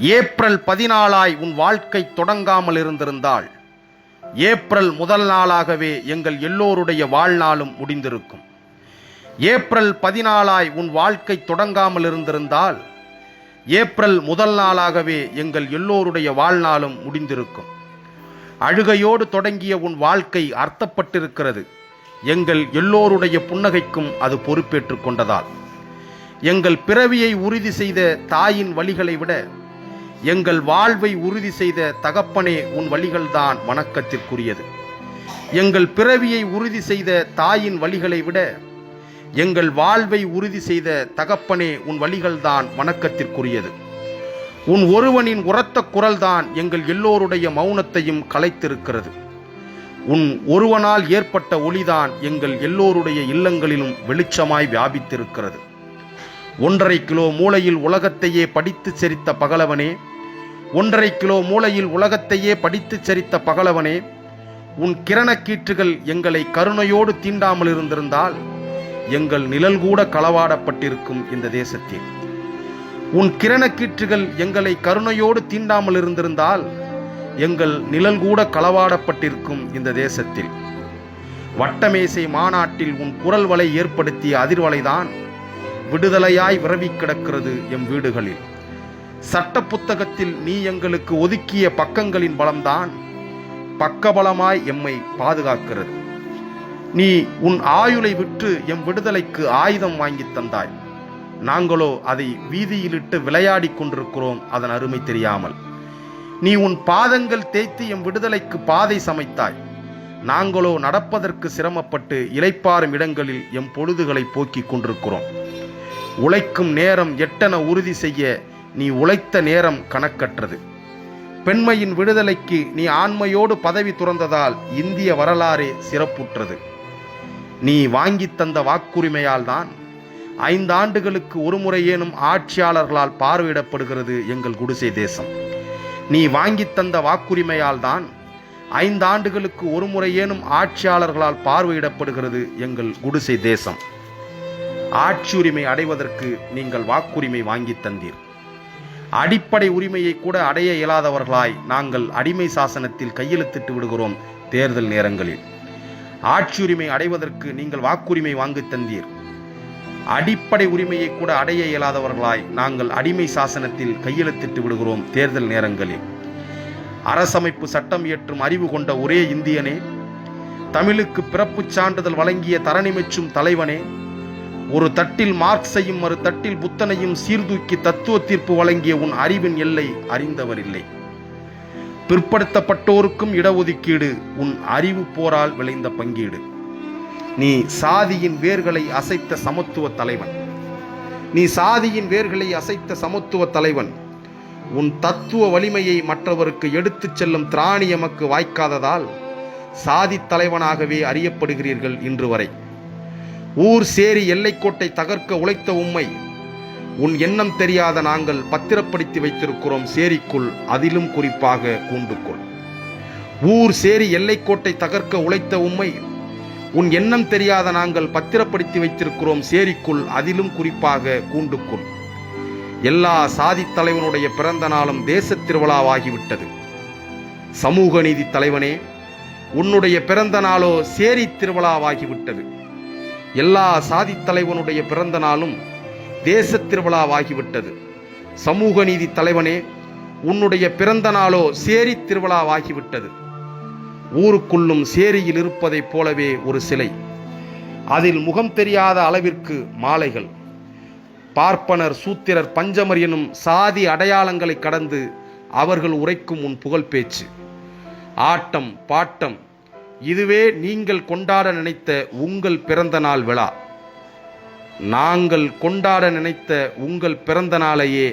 April 14 உன் வாழ்க்கை தொடங்காமல் இருந்திருந்தால் ஏப்ரல் முதல் நாளாகவே எங்கள் எல்லோருடைய வாழ்நாளும் முடிந்திருக்கும். ஏப்ரல் 14 உன் வாழ்க்கை தொடங்காமல் இருந்திருந்தால் ஏப்ரல் முதல் நாளாகவே எங்கள் எல்லோருடைய வாழ்நாளும் முடிந்திருக்கும். அழுகையோடு தொடங்கிய உன் வாழ்க்கை அர்த்தப்பட்டிருக்கிறது. எங்கள் எல்லோருடைய புன்னகைக்கும் அது பொறுப்பேற்றுக் கொண்டதால் எங்கள் பிறவியை உறுதி செய்த தாயின் வழிகளை விட எங்கள் வாழ்வை உறுதி செய்த தகப்பனே உன் வழிகள்தான் வணக்கத்திற்குரியது. எங்கள் பிறவியை உறுதி செய்த தாயின் வழிகளை விட எங்கள் வாழ்வை உறுதி செய்த தகப்பனே உன் வழிகள்தான் வணக்கத்திற்குரியது. உன் ஒருவனின் உரத்த குரல்தான் எங்கள் எல்லோருடைய மௌனத்தையும் கலைத்திருக்கிறது. உன் ஒருவனால் ஏற்பட்ட ஒளிதான் எங்கள் எல்லோருடைய இல்லங்களிலும் வெளிச்சமாய் வியாபித்திருக்கிறது. 1.5 கிலோ மூளையில் உலகத்தையே படித்து செரித்த பகலவனே, 1.5 கிலோ மூளையில் உலகத்தையே படித்து செரித்த பகலவனே, உன் கிரணக்கீற்றுகள் எங்களை கருணையோடு தீண்டாமல் இருந்திருந்தால் எங்கள் நிழல் கூட களவாடப்பட்டிருக்கும் இந்த தேசத்தில். உன் கிரணக்கீற்றுகள் எங்களை கருணையோடு தீண்டாமல் இருந்திருந்தால் எங்கள் நிழல் கூட களவாடப்பட்டிருக்கும் இந்த தேசத்தில். வட்டமேசை மாநாட்டில் உன் குரல் வலை ஏற்படுத்திய அதிர்வலைதான் விடுதலையாய் விரவி கிடக்கிறது எம் வீடுகளில். சட்ட புத்தகத்தில் நீ எங்களுக்கு ஒதுக்கிய பக்கங்களின் பலம்தான் பக்கபலமாய் எம்மை பாதுகாக்கிறது. நீ உன் ஆயுளை விற்று எம் விடுதலைக்கு ஆயுதம் வாங்கி தந்தாய். நாங்களோ அதை வீதியிலிட்டு விளையாடி கொண்டிருக்கிறோம் அதன் அருமை தெரியாமல். நீ உன் பாதங்கள் தேய்த்து எம் விடுதலைக்கு பாதை சமைத்தாய். நாங்களோ நடப்பதற்கு சிரமப்பட்டு இளைப்பாறும் இடங்களில் எம் பொழுதுகளை போக்கிக் கொண்டிருக்கிறோம். உழைக்கும் நேரம் எட்டென உறுதி செய்ய நீ உழைத்த நேரம் கணக்கற்றது. பெண்மையின் விடுதலைக்கு நீ ஆண்மையோடு பதவி துறந்ததால் இந்திய வரலாறே சிறப்புற்றது. நீ வாங்கி தந்த வாக்குரிமையால் தான் 5 ஆண்டுகளுக்கு ஒரு முறையேனும் ஆட்சியாளர்களால் பார்வையிடப்படுகிறது எங்கள் குடிசை தேசம். நீ வாங்கி தந்த வாக்குரிமையால் தான் 5 ஆண்டுகளுக்கு ஒரு முறையேனும் ஆட்சியாளர்களால் பார்வையிடப்படுகிறது எங்கள் குடிசை தேசம். ஆட்சியுரிமை அடைவதற்கு நீங்கள் வாக்குரிமை வாங்கி தந்தீர். அடிப்படை உரிமையை கூட அடைய இயலாதவர்களாய் நாங்கள் அடிமை சாசனத்தில் கையெழுத்திட்டு விடுகிறோம் தேர்தல் நேரங்களில். ஆட்சியுரிமை அடைவதற்கு நீங்கள் வாக்குரிமை வாங்கி தந்தீர். அடிப்படை உரிமையை கூட அடைய இயலாதவர்களாய் நாங்கள் அடிமை சாசனத்தில் கையெழுத்திட்டு விடுகிறோம் தேர்தல் நேரங்களில். அரசமைப்பு சட்டம் இயற்றும் அறிவு கொண்ட ஒரே இந்தியனே, தமிழுக்கு பிறப்புச் சான்றிதழ் வழங்கிய தரணி மெச்சும் தலைவனே, ஒரு தட்டில் மார்க்ஸையும் மறு தட்டில் புத்தனையும் சீர்தூக்கி தத்துவ தீர்ப்பு வழங்கிய உன் அறிவின் எல்லை அறிந்தவர் இல்லை. பிற்படுத்தப்பட்டோருக்கும் இடஒதுக்கீடு உன் அறிவு போரால் விளைந்த பங்கீடு. நீ சாதியின் வேர்களை அசைத்த சமத்துவ தலைவன். நீ சாதியின் வேர்களை அசைத்த சமத்துவ தலைவன். உன் தத்துவ வலிமையை மற்றவருக்கு எடுத்துச் செல்லும் திராணி எமக்கு வாய்க்காததால் சாதி தலைவனாகவே அறியப்படுகிறீர்கள் இன்று வரை. ஊர் சேரி எல்லைக்கோட்டை தகர்க்க உழைத்த உம்மை உன் எண்ணம் தெரியாத நாங்கள் பத்திரப்படுத்தி வைத்திருக்கிறோம் சேரிக்குள், அதிலும் குறிப்பாக கூண்டுக்குள். ஊர் சேரி எல்லைக்கோட்டை தகர்க்க உழைத்த உம்மை உன் எண்ணம் தெரியாத நாங்கள் பத்திரப்படுத்தி வைத்திருக்கிறோம் சேரிக்குள், அதிலும் குறிப்பாக கூண்டுக்குள். எல்லா சாதி தலைவனுடைய பிறந்த நாளும் தேச திருவிழாவாகிவிட்டது. சமூக நீதி தலைவனே, உன்னுடைய பிறந்த நாளோ சேரி திருவிழாவாகிவிட்டது. எல்லா சாதி தலைவனுடைய பிறந்த நாளும் தேச திருவிழாவாகிவிட்டது. சமூக நீதி தலைவனே, உன்னுடைய பிறந்த நாளோ சேரி திருவிழாவாகிவிட்டது. ஊருக்குள்ளும் சேரியில் இருப்பதைப் போலவே ஒரு சிலை, அதில் முகம் தெரியாத அளவிற்கு மாலைகள். பார்ப்பனர், சூத்திரர், பஞ்சமர் எனும் சாதி அடையாளங்களை கடந்து அவர்கள் உரைக்கும் உன் புகழ் பேச்சு. ஆட்டம் பாட்டம், இதுவே நீங்கள் கொண்டாட நினைத்த உங்கள் பிறந்த நாள் விழா. நாங்கள் கொண்டாட நினைத்த உங்கள் பிறந்த நாளையே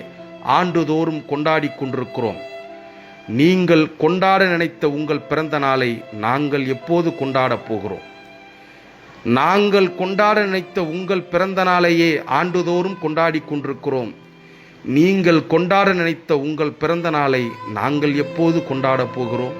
ஆண்டுதோறும் கொண்டாடி கொண்டிருக்கிறோம். நீங்கள் கொண்டாட நினைத்த உங்கள் பிறந்த நாளை நாங்கள் எப்போது கொண்டாடப் போகிறோம்? நாங்கள் கொண்டாட நினைத்த உங்கள் பிறந்த நாளையே ஆண்டுதோறும் கொண்டாடி கொண்டிருக்கிறோம். நீங்கள் கொண்டாட நினைத்த உங்கள் பிறந்த நாளை நாங்கள் எப்போது கொண்டாடப் போகிறோம்?